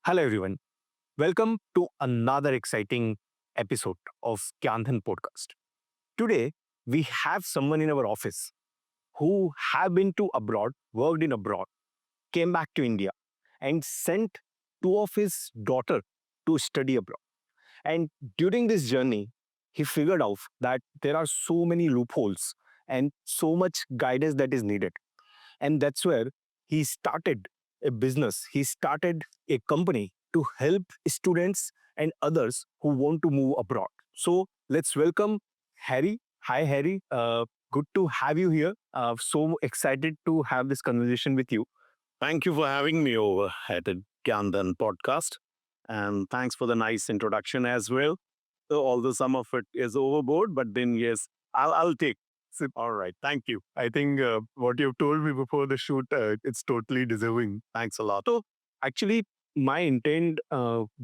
Hello, everyone. Welcome to another exciting episode of GyanDhan podcast. Today, we have someone in our office who have been to abroad, worked in abroad, came back to India, and sent two of his daughter to study abroad. And during this journey, he figured out that there are so many loopholes and so much guidance that is needed. And that's where he started a business. He started a company to help students and others who want to move abroad. So let's welcome Harry. Hi, Harry. Good to have you here. So excited to have this conversation with you. Thank you for having me over at the GyanDhan podcast. And thanks for the nice introduction as well. So although some of it is overboard, but then yes, I'll take. All right. Thank you. I think what you've told me before the shoot, it's totally deserving. Thanks a lot. So actually, my intent,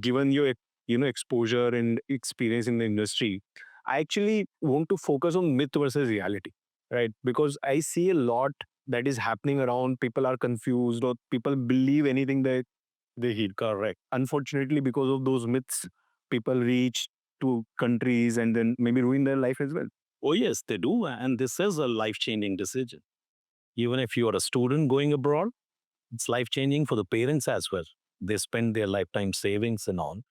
given your exposure and experience in the industry, I actually want to focus on myth versus reality, right? Because I see a lot that is happening around. People are confused, or people believe anything that they hear. Correct. Unfortunately, because of those myths, people reach to countries and then maybe ruin their life as well. Oh, yes, they do. And this is a life changing decision. Even if you are a student going abroad, it's life changing for the parents as well. They spend their lifetime savings and all.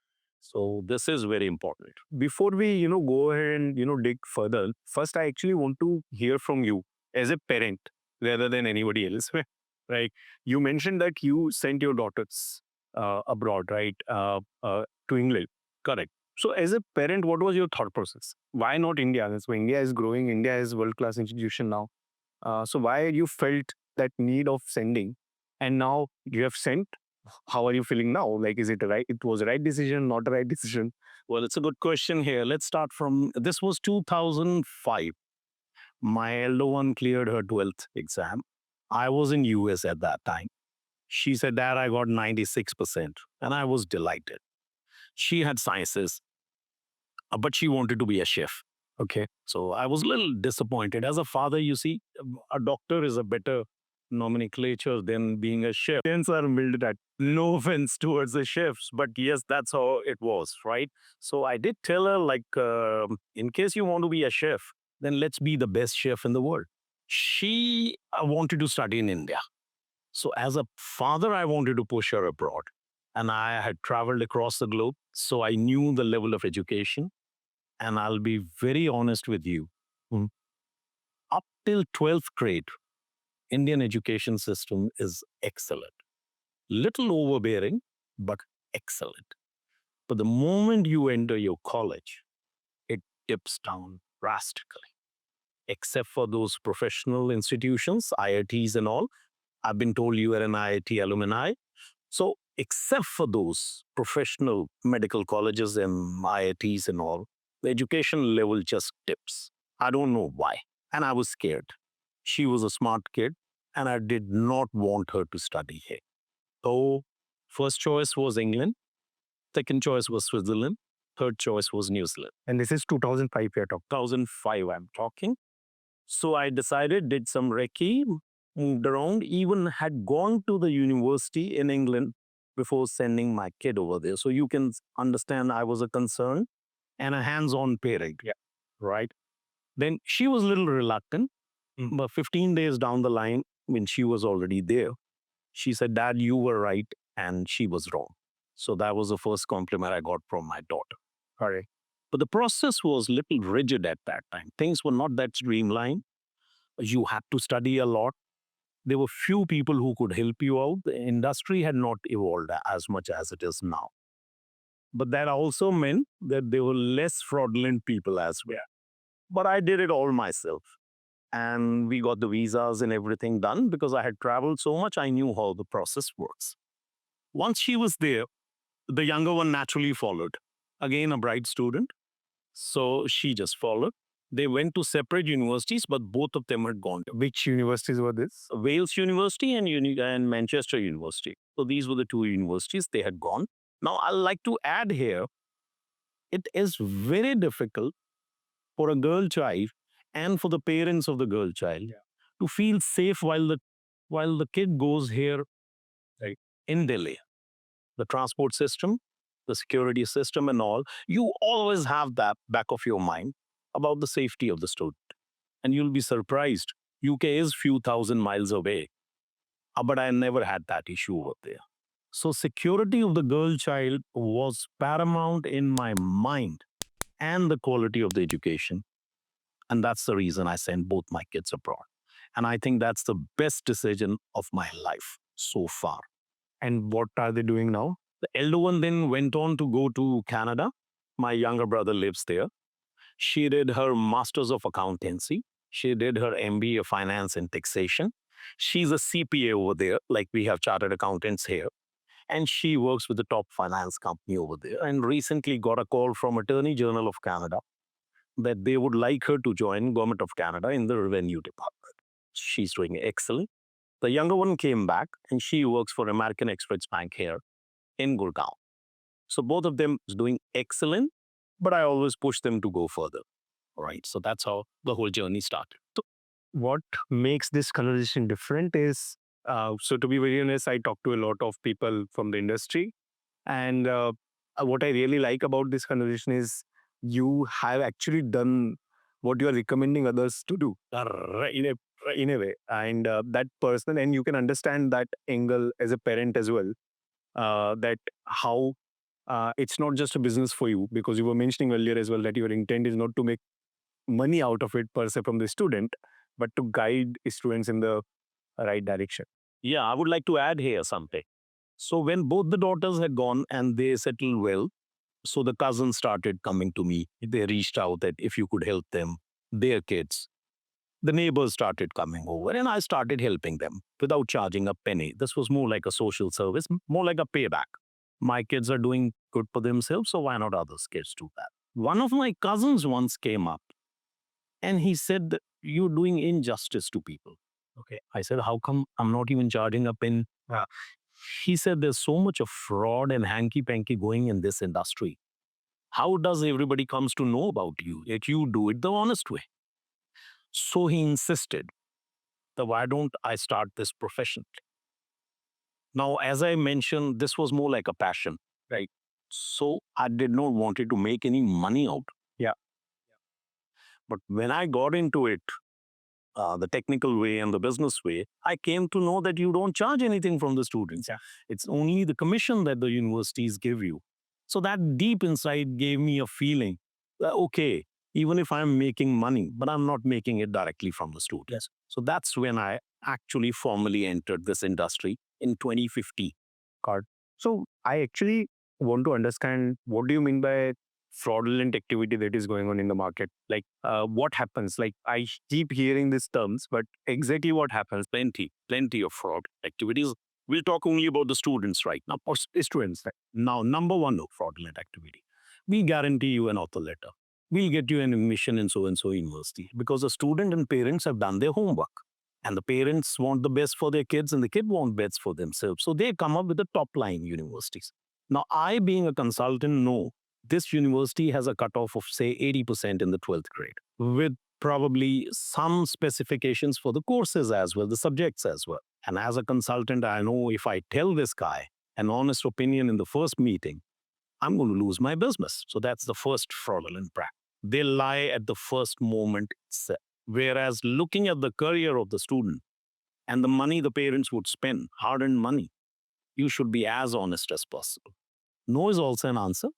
So this is very important. Before we go ahead and dig further, first I actually want to hear from you as a parent rather than anybody else. Right, you mentioned that you sent your daughters abroad, right, to England. Correct. So as a parent, what was your thought process? Why not India? So India is growing, India is world class institution now. So why you felt that need of sending, and now you have sent? How are you feeling now? Like, is it right? It was a right decision, not a right decision? Well, it's a good question here. Let's start from this was 2005. My elder one cleared her 12th exam. I was in US at that time. She said, Dad, I got 96%. And I was delighted. She had sciences, but she wanted to be a chef. Okay. So I was a little disappointed. As a father, you see, a doctor is a better nomenclature than being a chef. Parents are built at. No offense towards the chefs, but yes, that's how it was, right? So I did tell her, like, in case you want to be a chef, then let's be the best chef in the world. She wanted to study in India. So as a father, I wanted to push her abroad. And I had traveled across the globe. So I knew the level of education. And I'll be very honest with you. Mm. Up till 12th grade, Indian education system is excellent. Little overbearing, but excellent. But the moment you enter your college, it dips down drastically. Except for those professional institutions, IITs and all. I've been told you are an IIT alumni. So, except for those professional medical colleges and IITs and all, the education level just dips. I don't know why. And I was scared. She was a smart kid, and I did not want her to study here. So, first choice was England, second choice was Switzerland, third choice was New Zealand. And this is 2005 year talk. 2005, I'm talking. So I decided, did some recce, moved around, even had gone to the university in England before sending my kid over there. So you can understand I was a concern and a hands-on parent. Yeah. Right. Then she was a little reluctant, Mm. but 15 days down the line, when she was already there, she said, Dad, you were right and she was wrong. So that was the first compliment I got from my daughter. All right. But the process was little rigid at that time. Things were not that streamlined. You had to study a lot. There were few people who could help you out. The industry had not evolved as much as it is now. But that also meant that there were less fraudulent people as well. But I did it all myself. And we got the visas and everything done because I had traveled so much, I knew how the process works. Once she was there, the younger one naturally followed. Again, a bright student. So she just followed. They went to separate universities, but both of them had gone. Which universities were this? Wales University and Manchester University. So these were the two universities they had gone. Now, I'd like to add here, it is very difficult for a girl child and for the parents of the girl child to feel safe while the kid goes here Right. in Delhi. the transport system, the security system, and all, you always have that back of your mind about the safety of the student. And you'll be surprised. UK is few thousand miles away, but I never had that issue over there. So security of the girl child was paramount in my mind and the quality of the education. And that's the reason I sent both my kids abroad. And I think that's the best decision of my life so far. And what are they doing now? The elder one then went on to go to Canada. My younger brother lives there. She did her Masters of Accountancy. She did her MBA of Finance and Taxation. She's a CPA over there, like we have chartered accountants here. And she works with the top finance company over there. And recently got a call from Attorney General of Canada that they would like her to join Government of Canada in the Revenue Department. She's doing excellent. The younger one came back and she works for American Express Bank here in Gurgaon. So both of them is doing excellent, but I always push them to go further. All right. So that's how the whole journey started. So What makes this conversation different is, so to be very honest, I talk to a lot of people from the industry. And what I really like about this conversation is you have actually done what you are recommending others to do in a way. And that person, and you can understand that angle as a parent as well, that how it's not just a business for you, because you were mentioning earlier as well that your intent is not to make money out of it per se from the student, but to guide students in the right direction. yeah, I would like to add here something. So when both the daughters had gone and they settled well, so the cousins started coming to me. They reached out that if you could help them, their kids. The neighbors started coming over and I started helping them without charging a penny. This was more like a social service, more like a payback. My kids are doing good for themselves, so why not others' kids do that? One of my cousins once came up and he said that you're doing injustice to people. Okay. I said, how come I'm not even charging a penny? He said there's so much of fraud and hanky-panky going in this industry. How does everybody comes to know about you? Yet you do it the honest way. So he insisted that why don't I start this professionally? Now, as I mentioned, this was more like a passion, right? So I did not want it to make any money out. Yeah. But when I got into it, the technical way and the business way, I came to know that you don't charge anything from the students. Yeah. It's only the commission that the universities give you. So that deep inside gave me a feeling that, okay, even if I'm making money, but I'm not making it directly from the students. Yes. So that's when I actually formally entered this industry in 2015. So I actually want to understand, what do you mean by fraudulent activity that is going on in the market? Like, what happens? Like, I keep hearing these terms, but exactly what happens? Plenty of fraud activities. We'll talk only about the students right now. Or students, right? Now, number one, no fraudulent activity. We guarantee you an author letter. We'll get you an admission in so and so university because the student and parents have done their homework. And the parents want the best for their kids and the kid want best for themselves. So they come up with the top line universities. Now, I, being a consultant, know this university has a cutoff of, say, 80% in the 12th grade, with probably some specifications for the courses as well, the subjects as well. And as a consultant, I know if I tell this guy an honest opinion in the first meeting, I'm going to lose my business. So that's the first fraudulent practice. They lie at the first moment itself. Whereas looking at the career of the student and the money the parents would spend, hard-earned money, you should be as honest as possible. No is also an answer.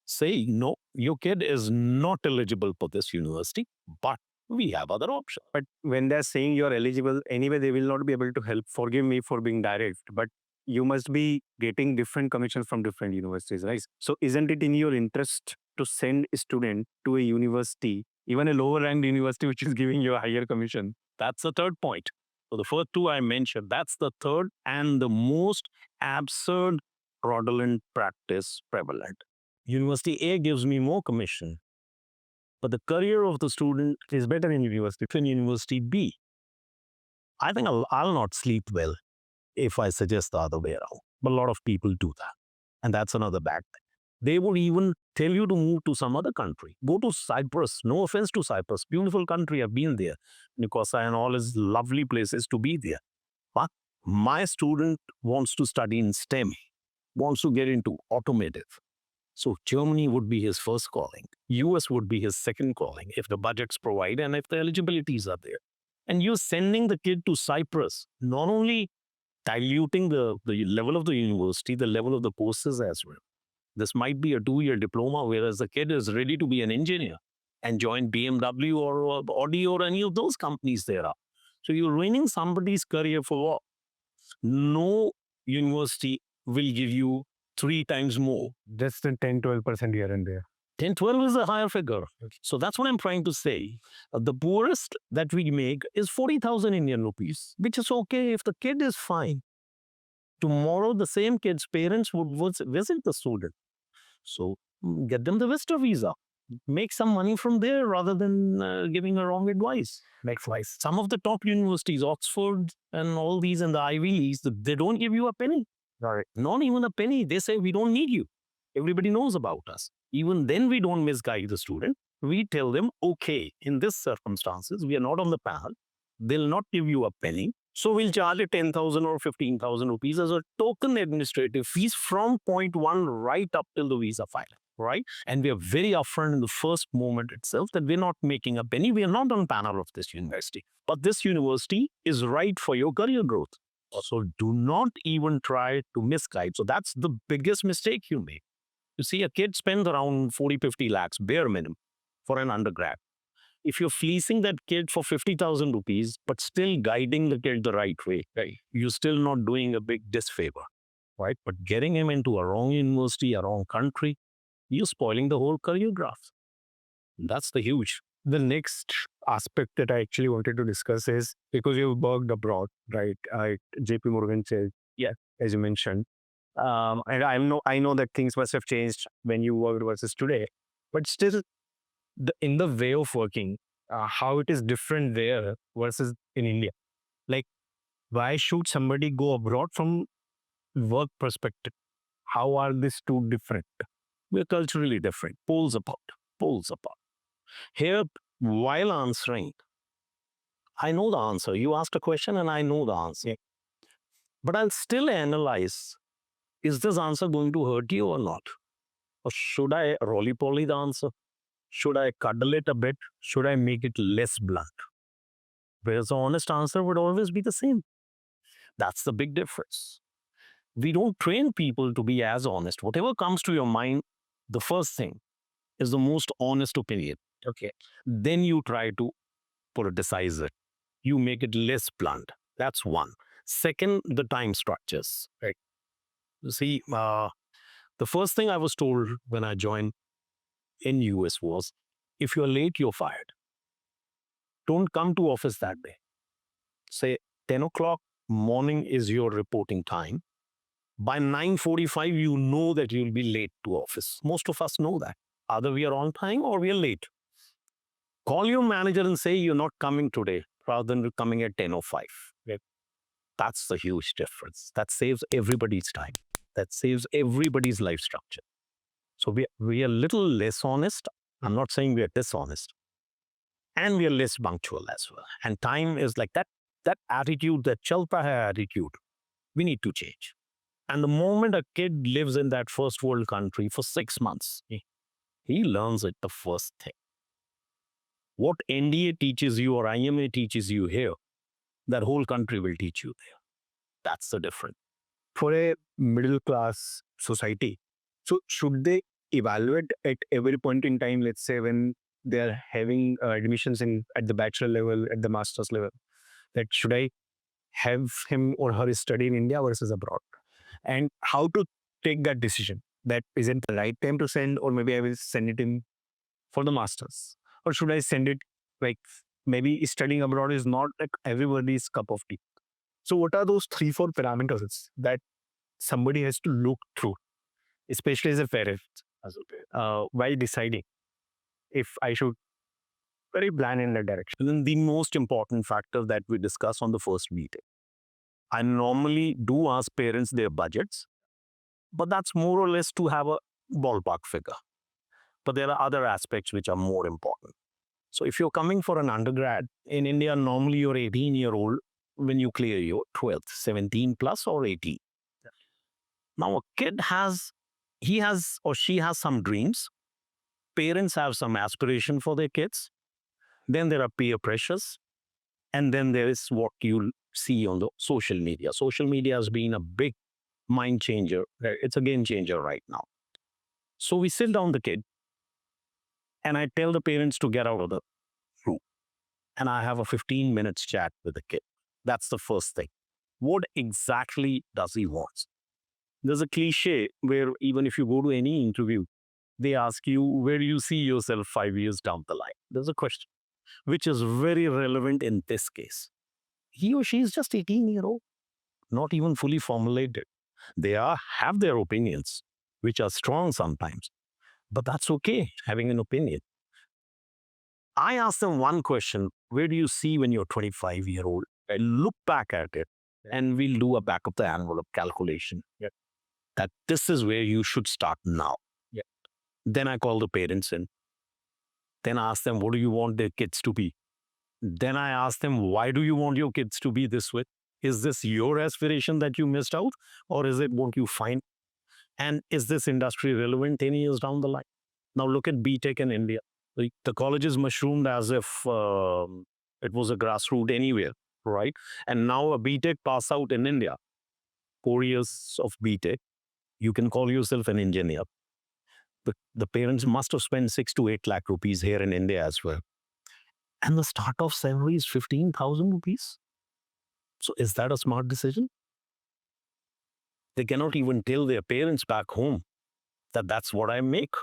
Say, no, your kid is not eligible for this university, but we have other options. But when they're saying you're eligible, anyway, they will not be able to help. Forgive me for being direct, but you must be getting different commissions from different universities, right? So isn't it in your interest to send a student to a university, even a lower ranked university, which is giving you a higher commission? That's the third point. So the first two I mentioned, that's the third and the most absurd fraudulent practice prevalent. University A gives me more commission, but the career of the student is better in University B. I think I'll not sleep well if I suggest the other way around. But a lot of people do that. And that's another bad thing. They would even tell you to move to some other country. Go to Cyprus. No offense to Cyprus. Beautiful country. I've been there. Nicosia and all is lovely places to be there. But my student wants to study in STEM. wants to get into automotive. So Germany would be his first calling. US would be his second calling if the budgets provide and if the eligibilities are there. And you're sending the kid to Cyprus, not only diluting the level of the university, the level of the courses as well. This might be a 2-year diploma, whereas the kid is ready to be an engineer and join BMW or Audi or any of those companies there are. So you're ruining somebody's career for what? No university will give you 3 times more. Just the 10-12% here and there. 10, 12 is a higher figure. So that's what I'm trying to say. The poorest that we make is 40,000 Indian rupees, which is okay if the kid is fine. Tomorrow, the same kid's parents would visit the student. So get them the visitor visa. Make some money from there rather than giving a wrong advice. Makes sense. Some of the top universities, Oxford and all these and the Ivy Leagues, they don't give you a penny. Right. Not even a penny. They say, we don't need you. Everybody knows about us. Even then, we don't misguide the student. We tell them, okay, in this circumstances, we are not on the panel. They'll not give you a penny. So we'll charge you 10,000 or 15,000 rupees as a token administrative fees from point one right up till the visa filing, right? And we are very upfront in the first moment itself that we're not making a penny. We are not on panel of this university. But this university is right for your career growth. So do not even try to misguide. So that's the biggest mistake you make. You see, a kid spends around 40, 50 lakhs, bare minimum, for an undergrad. If you're fleecing that kid for 50,000 rupees, but still guiding the kid the right way, right, you're still not doing a big disfavor, right? But getting him into a wrong university, a wrong country, you're spoiling the whole career graph. That's the huge. The next aspect that I actually wanted to discuss is because you've worked abroad, right? JP Morgan said, yeah, as you mentioned. And I know that things must have changed when you worked versus today, but still, in the way of working, how it is different there versus in India. Like, why should somebody go abroad from work perspective? How are these two different? We're culturally different, poles apart. Here, while answering, I know the answer. You asked a question and I know the answer. Yeah. But I'll still analyze, is this answer going to hurt you or not? Or should I roly-poly the answer? Should I cuddle it a bit? Should I make it less blunt? Whereas the honest answer would always be the same. That's the big difference. We don't train people to be as honest. Whatever comes to your mind, the first thing is the most honest opinion. Okay. Then you try to politicize it. You make it less blunt. That's one. Second, the time structures. Right. You see, the first thing I was told when I joined in US was, if you're late, you're fired. Don't come to office that day. Say 10 o'clock morning is your reporting time. By 9:45, you know that you'll be late to office. Most of us know that. Either we are on time or we are late. Call your manager and say you're not coming today rather than coming at 10:05. Right. That's the huge difference. That saves everybody's time. That saves everybody's life structure. So we are a little less honest. I'm not saying we are dishonest. And we are less punctual as well. And time is like that attitude, that chalta hai attitude, we need to change. And the moment a kid lives in that first world country for 6 months, he learns it the first thing. What NDA teaches you or IMA teaches you here, that whole country will teach you there. That's the difference. For a middle class society, so should they evaluate at every point in time, let's say when they're having admissions at the bachelor level, at the master's level, that should I have him or her study in India versus abroad? And how to take that decision? That isn't the right time to send, or maybe I will send it in for the masters, or should I send it like maybe studying abroad is not like everybody's cup of tea. So what are those 3-4 parameters that somebody has to look through, especially as a parent, while deciding if I should very plan in that direction? And then the most important factor that we discuss on the first meeting. I normally do ask parents their budgets, but that's more or less to have a ballpark figure. But there are other aspects which are more important. So if you're coming for an undergrad, in India, normally you're 18-year-old when you clear your 12th, 17 plus or 18. Now, a kid he has or she has some dreams. Parents have some aspiration for their kids. Then there are peer pressures. And then there is what you see on the social media. Social media has been a big mind changer. It's a game changer right now. So we sit down the kid and I tell the parents to get out of the room. And I have a 15 minutes chat with the kid. That's the first thing. What exactly does he want? There's a cliche where even if you go to any interview, they ask you, where do you see yourself 5 years down the line? There's a question, which is very relevant in this case. He or she is just 18-year-old, not even fully formulated. They have their opinions, which are strong sometimes, but that's okay, having an opinion. I ask them one question, where do you see when you're 25-year-old? I look back at it and we'll do a back of the envelope calculation. Yeah. That this is where you should start now. Yeah. Then I call the parents in. Then I ask them, what do you want their kids to be? Then I ask them, why do you want your kids to be this way? Is this your aspiration that you missed out? Or is it what you find? And is this industry relevant 10 years down the line? Now look at B.Tech in India. The colleges mushroomed as if it was a grassroots anywhere, right? And now a B.Tech pass out in India, 4 years of B.Tech, you can call yourself an engineer. The parents must have spent 6 to 8 lakh rupees here in India as well. And the start-off salary is 15,000 rupees. So is that a smart decision? They cannot even tell their parents back home that that's what I make,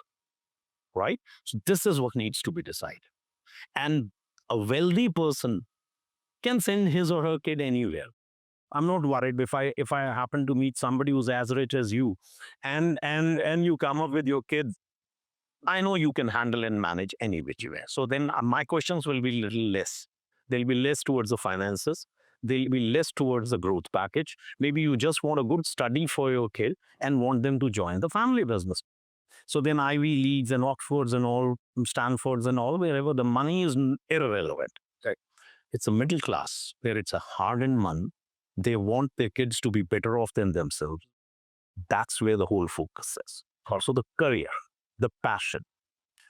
right? So this is what needs to be decided. And a wealthy person can send his or her kid anywhere. I'm not worried if I happen to meet somebody who's as rich as you, and you come up with your kid. I know you can handle and manage any which way. So then my questions will be a little less. They'll be less towards the finances. They'll be less towards the growth package. Maybe you just want a good study for your kid and want them to join the family business. So then Ivy Leagues and Oxfords and all, Stanfords and all, wherever the money is irrelevant. Right? It's a middle class where it's a hard-earned money. They want their kids to be better off than themselves. That's where the whole focus is. Also the career, the passion.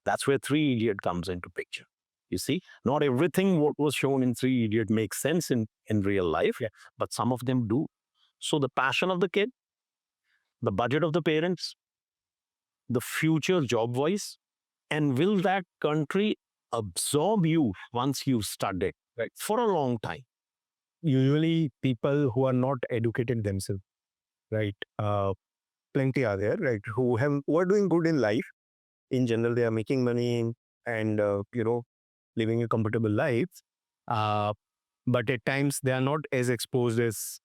That's where Three Idiot comes into picture. You see, not everything what was shown in Three Idiot makes sense in real life, but some of them do. So the passion of the kid, the budget of the parents, the future job wise, and will that country absorb you once you've studied for a long time? Usually people who are not educated themselves, right? Plenty are there, right? Who are doing good in life. In general, they are making money and living a comfortable life. But at times they are not as exposed as,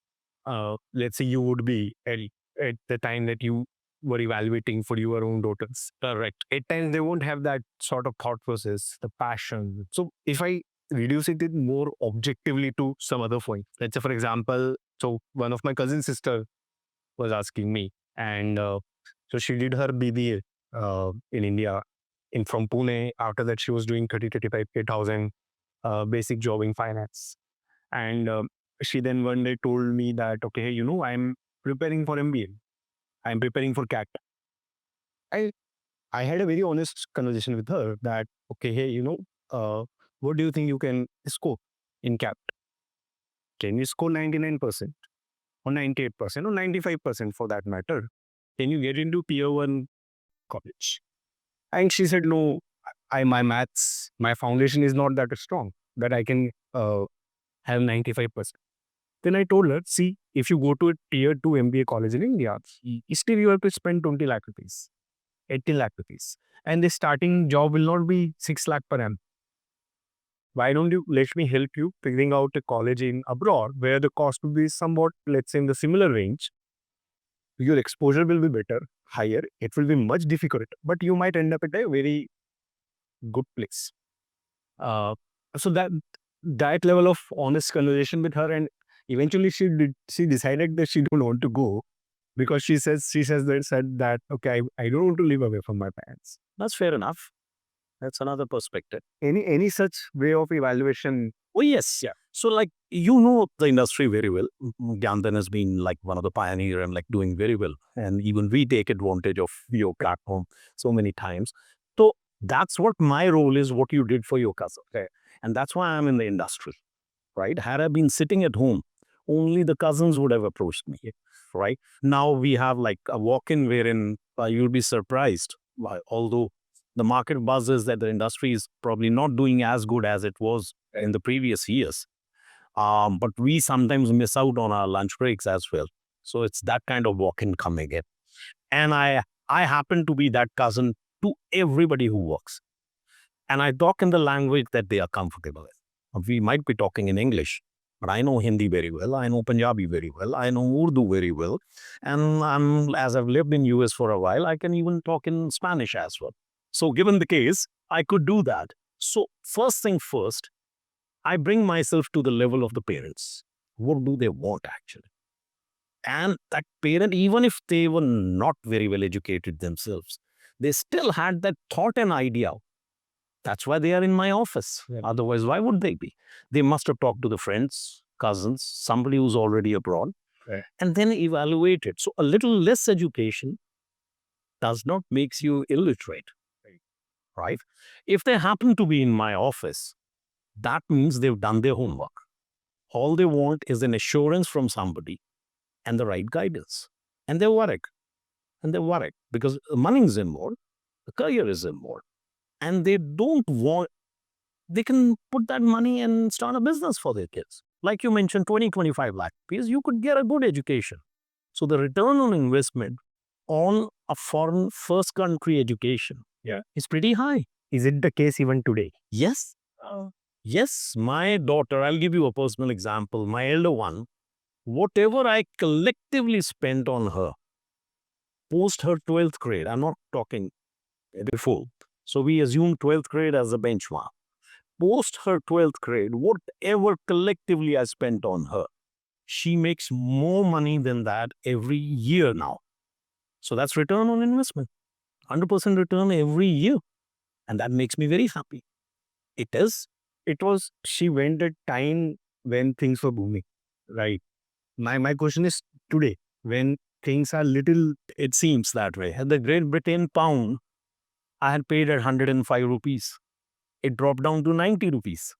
let's say, you would be at the time that you were evaluating for your own daughters. Correct. At times they won't have that sort of thought process, the passion. So if I reduce it more objectively to some other point, let's say, for example, so one of my cousin sister was asking me, and so she did her BBA in India, from Pune. After that, she was doing 35K thousand basic job in finance. And she then one day told me that, okay, I'm preparing for MBA. I'm preparing for CAT. I had a very honest conversation with her that, okay, hey, what do you think you can score in CAT? Can you score 99% or 98% or 95% for that matter? Can you get into Tier 1 college? And she said, no, my maths, my foundation is not that strong that I can have 95%. Then I told her, see, if you go to a Tier 2 MBA college in India, still you have to spend 20 lakh rupees, 18 lakh rupees. And the starting job will not be 6 lakh per annum. Why don't you let me help you figuring out a college in abroad where the cost will be somewhat, let's say, in the similar range. Your exposure will be better, higher. It will be much difficult, but you might end up at a very good place. So that level of honest conversation with her, and eventually she decided that she don't want to go because she said that okay, I don't want to live away from my parents. That's fair enough. That's another perspective. Any such way of evaluation? Oh, yes. Yeah. So, like, you know the industry very well. GyanDhan has been like one of the pioneer and like doing very well. And even we take advantage of your platform so many times. So that's what my role is, what you did for your cousin. Okay. And that's why I'm in the industry, right? Had I been sitting at home, only the cousins would have approached me, right? Now we have like a walk-in wherein you'll be surprised. Although the market buzz is that the industry is probably not doing as good as it was in the previous years. But we sometimes miss out on our lunch breaks as well. So it's that kind of walk-in coming in. And I happen to be that cousin to everybody who works. And I talk in the language that they are comfortable with. We might be talking in English, but I know Hindi very well. I know Punjabi very well. I know Urdu very well. And as I've lived in US for a while, I can even talk in Spanish as well. So given the case, I could do that. So first thing first, I bring myself to the level of the parents. What do they want actually? And that parent, even if they were not very well educated themselves, they still had that thought and idea. That's why they are in my office. Yeah. Otherwise, why would they be? They must have talked to the friends, cousins, somebody who's already abroad, Right. and then evaluate it. So a little less education does not makes you illiterate, right? If they happen to be in my office, that means they've done their homework. All they want is an assurance from somebody and the right guidance. And they're worried. And they're worried because the money is involved, the career is involved. And they don't want, they can put that money and start a business for their kids. Like you mentioned, 20, 25 lakh rupees, you could get a good education. So the return on investment on a foreign first country education is pretty high. Is it the case even today? Yes. Yes, my daughter, I'll give you a personal example. My elder one, whatever I collectively spent on her post her 12th grade, I'm not talking before. So we assume 12th grade as a benchmark. Post her 12th grade, whatever collectively I spent on her, she makes more money than that every year now. So that's return on investment. 100% return every year. And that makes me very happy. It is. She went at time when things were booming, right? My question is today, when things are little. It seems that way. And the Great Britain pound, I had paid at 105 rupees. It dropped down to 90 rupees.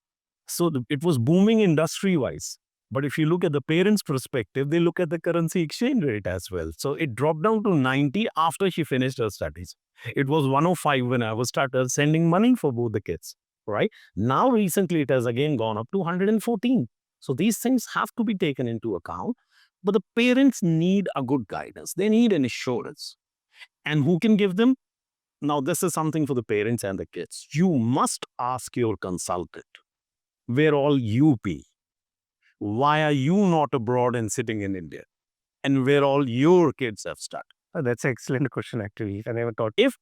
So it was booming industry wise. But if you look at the parents' perspective, they look at the currency exchange rate as well. So it dropped down to 90 after she finished her studies. It was 105 when I was started sending money for both the kids, right? Now recently it has again gone up to 114. So these things have to be taken into account. But the parents need a good guidance. They need an assurance. And who can give them? Now, this is something for the parents and the kids. You must ask your consultant where all you be. Why are you not abroad and sitting in India? And where all your kids have studied? That's an excellent question, actually. I never thought. If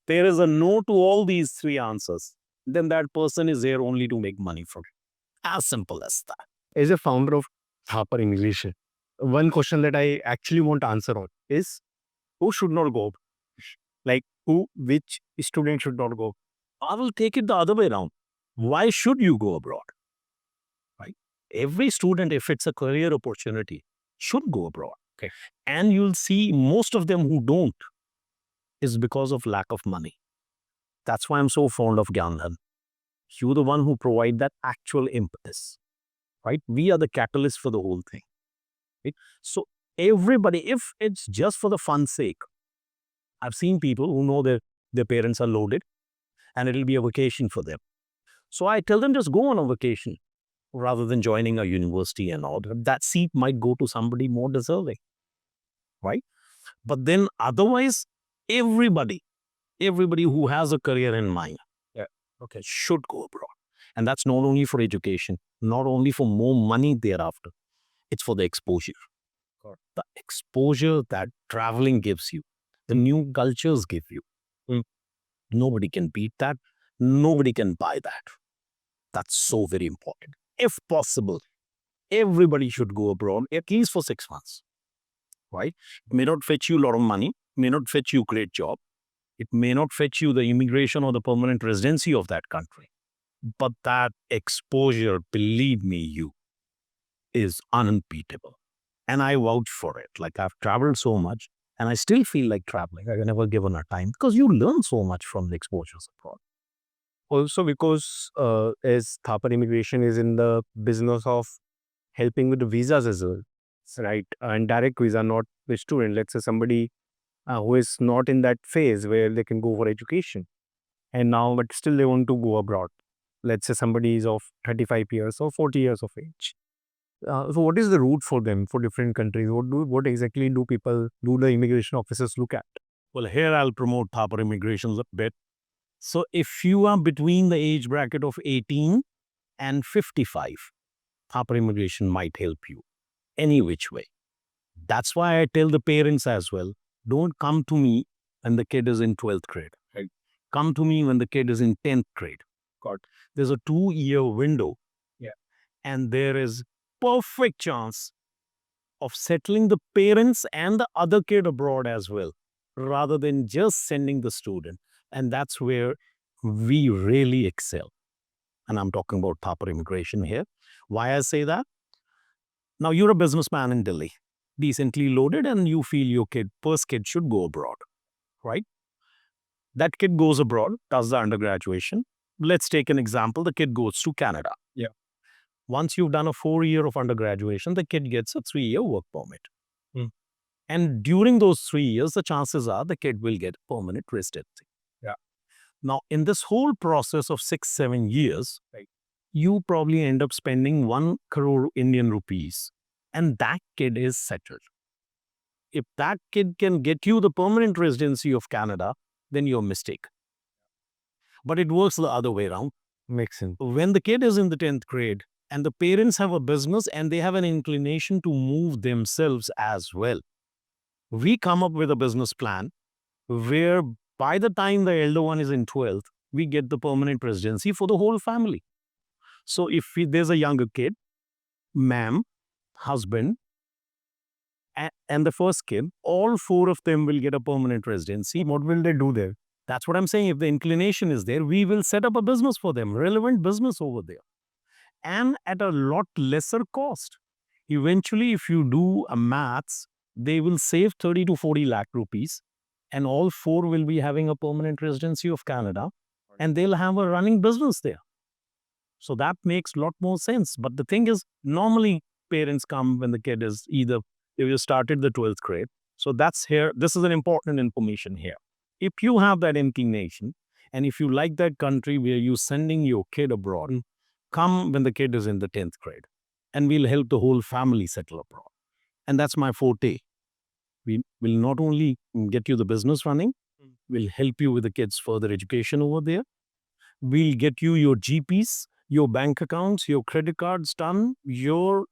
there is a no to all these three answers, then that person is there only to make money from it. As simple as that. As a founder of Thapar Immigration, one question that I actually want to answer on is who should not go? Like which student should not go? I will take it the other way around. Why should you go abroad? Right? Every student, if it's a career opportunity, should go abroad. Okay. And you'll see most of them who don't is because of lack of money. That's why I'm so fond of GyanDhan. You're the one who provide that actual impetus. Right? We are the catalyst for the whole thing. Right? So everybody, if it's just for the fun sake, I've seen people who know their parents are loaded and it'll be a vacation for them. So I tell them just go on a vacation rather than joining a university and all. That seat might go to somebody more deserving, right? But then otherwise, everybody who has a career in mind, should go abroad. And that's not only for education, not only for more money thereafter, it's for the exposure. The exposure that traveling gives you, the new cultures give you. Nobody can beat that. Nobody can buy that. That's so very important. If possible, everybody should go abroad at least for 6 months, right? It may not fetch you a lot of money, may not fetch you a great job, It may not fetch you the immigration or the permanent residency of that country, but that exposure, believe me, is unbeatable. And I vouch for it. Like, I've traveled so much and I still feel like traveling. I've never given a time because you learn so much from the exposures abroad. Also, because as Thapar Immigration is in the business of helping with the visas as well, right? And direct visa, not the student. Let's say somebody who is not in that phase where they can go for education and now, but still they want to go abroad. Let's say somebody is of 35 years or 40 years of age. So what is the route for them for different countries? What exactly do the immigration officers look at? Well, here I'll promote Thapar Immigration a bit. So if you are between the age bracket of 18 and 55, Thapar Immigration might help you any which way. That's why I tell the parents as well, don't come to me when the kid is in 12th grade. Right? Come to me when the kid is in 10th grade. God, there's a 2-year window. Yeah. And there is perfect chance of settling the parents and the other kid abroad as well, rather than just sending the student. And that's where we really excel. And I'm talking about Thapar Immigration here. Why I say that? Now, you're a businessman in Delhi, decently loaded, and you feel your first kid should go abroad, right? That kid goes abroad, does the undergraduation. Let's take an example. The kid goes to Canada. Yeah. Once you've done a 4-year of undergraduation, the kid gets a 3-year work permit. And during those 3 years, the chances are the kid will get permanent residency. Yeah. Now, in this whole process of 6-7 years, Right. you probably end up spending 1 crore Indian rupees, and that kid is settled. If that kid can get you the permanent residency of Canada, then you're mistaken. But it works the other way around. Makes sense. When the kid is in the 10th grade and the parents have a business and they have an inclination to move themselves as well, we come up with a business plan where by the time the elder one is in 12th, we get the permanent residency for the whole family. So if there's a younger kid, ma'am, husband, and the first kid, all 4 of them will get a permanent residency. What will they do there? That's what I'm saying. If the inclination is there, we will set up a business for them, relevant business over there, and at a lot lesser cost. Eventually, if you do a maths, they will save 30 to 40 lakh rupees, and all 4 will be having a permanent residency of Canada, and they'll have a running business there. So that makes a lot more sense. But the thing is, normally parents come when the kid is either, if you started the 12th grade. So that's here. This is an important information here. If you have that inclination, and if you like that country where you're sending your kid abroad, come when the kid is in the 10th grade, and we'll help the whole family settle abroad. And that's my forte. We will not only get you the business running, we'll help you with the kids' further education over there. We'll get you your GPs, your bank accounts, your credit cards done, your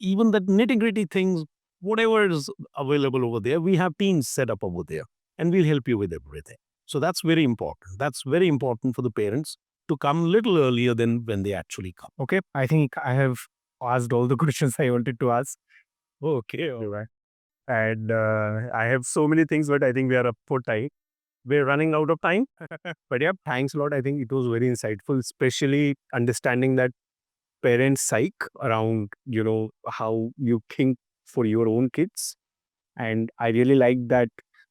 even the nitty-gritty things, whatever is available over there, we have teams set up over there, and we'll help you with everything. So that's very important. That's very important for the parents to come a little earlier than when they actually come. Okay, I think I have asked all the questions I wanted to ask. Okay, all right. And I have so many things, but I think we are up for time. We're running out of time. But yeah, thanks a lot. I think it was very insightful, especially understanding that parent psych around, how you think for your own kids. And I really like that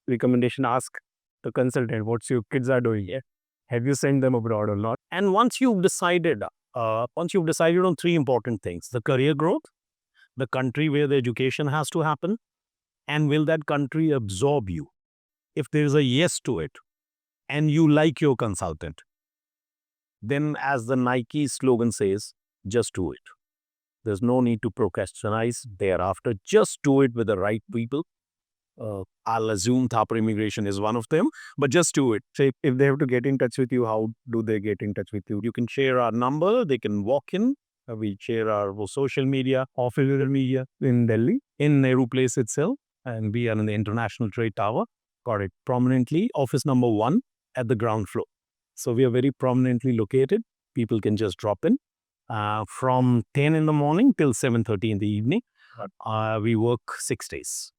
recommendation. Ask the consultant what's your kids are doing. Yeah. Have you sent them abroad or not? And once you've decided on 3 important things: the career growth, the country where the education has to happen, and will that country absorb you? If there is a yes to it, and you like your consultant, then as the Nike slogan says, just do it. There's no need to procrastinate thereafter. Just do it with the right people. I'll assume Thapar Immigration is one of them, but just do it. So if they have to get in touch with you, how do they get in touch with you? You can share our number. They can walk in. We share our social media, Official media in Delhi, in Nehru Place itself, and we are in the International Trade Tower. Got it. Prominently, office number 1 at the ground floor. So we are very prominently located. People can just drop in from 10 in the morning till 7:30 in the evening. We work 6 days.